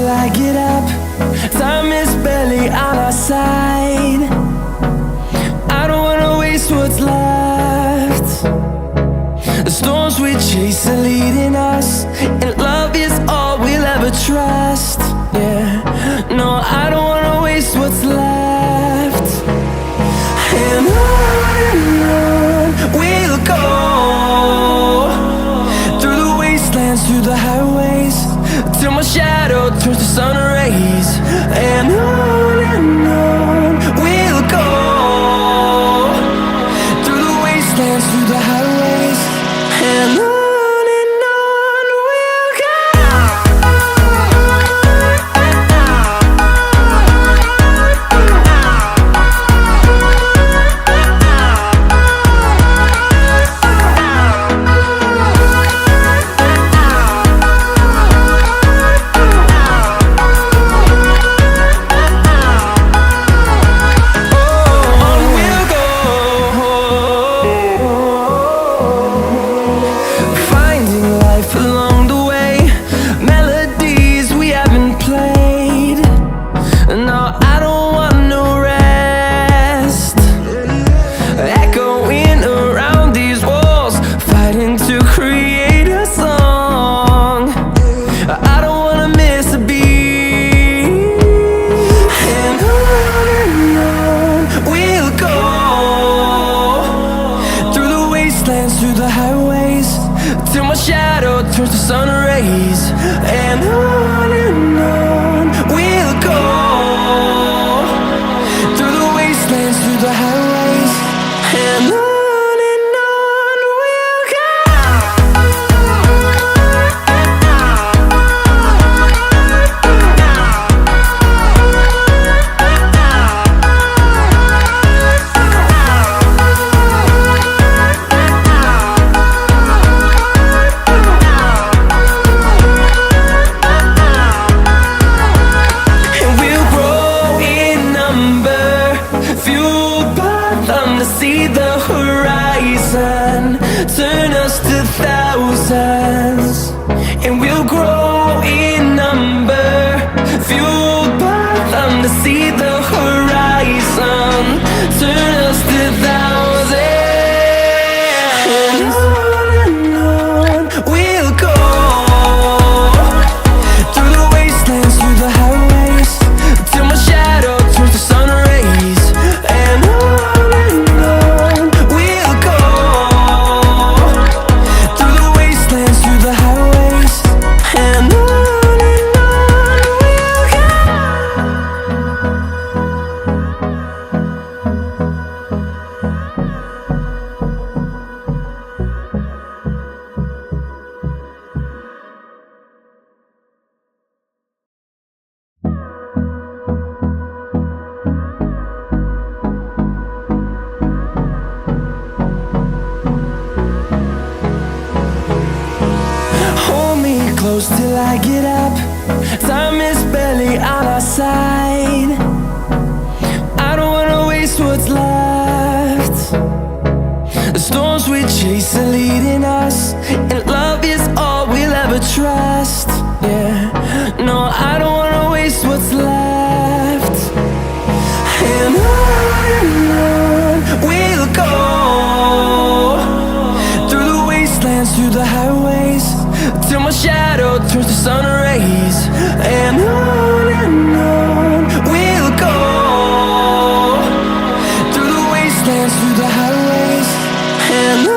till I get up. Time is barely on our side. I don't wanna waste what's left. The storms we chase are leading us, and love is all we'll ever trust. Yeah, no, I don't wanna waste what's left. And on we'll go, through the wastelands, through the highways, till my shadow turns to sun rays. And on we'll go, through the wastelands, through the highways, and on. Through the highways, till my shadow turns to sun rays. And on we'll go, through the wastelands, through the highways, and on. See the horizon turn us to thousands, and we'll grow in number, fueled by them. To see the horizon turn us to thousands, and on we'll go, through the wastelands, through the highways, till my shadow turns to sun rays. And on close till I get up. Time is barely on our side. I don't wanna waste what's left. The storms we chase are leading us, and love is all we'll ever trust. Yeah, no, I don't wanna waste what's left. And on we'll go, through the wastelands, through the highways, till my shadow turns to sun rays. And on we'll go, through the wastelands, through the highways, and on.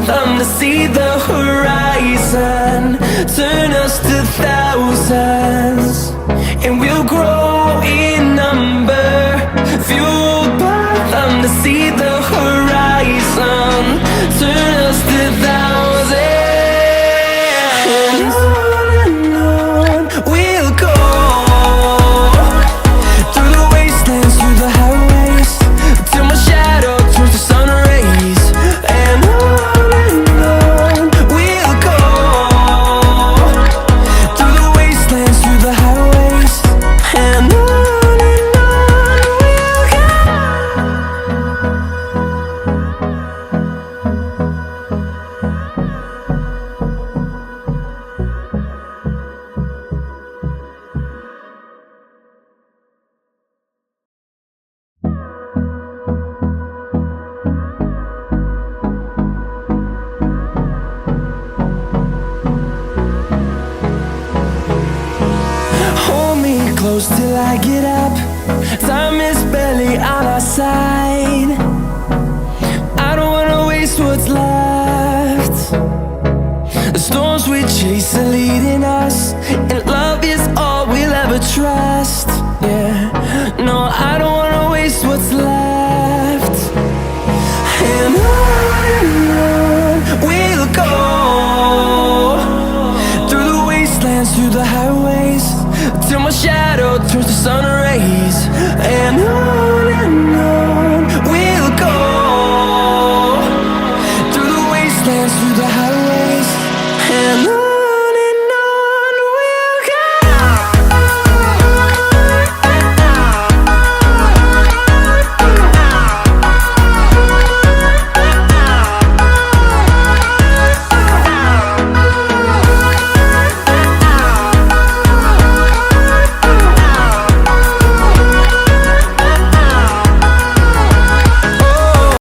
them to see the horizon. Turn us to thousands, and we'll grow in number. Fueled by them to see the horizon. Turn us to thousands, and on we'll go. Through the wastelands, through the highways, till my shadow turns to sun rays. And on we'll go. Through the wastelands, through the highways, and on we'll go. Hold me close till I get up. Time is barely on our side. I don't wanna waste what's left. The storms we chase are leading us, and love is all we'll ever trust. Yeah, no, I don't wanna waste what's left. And on we'll go. Through the wastelands, through the highways, till my shadow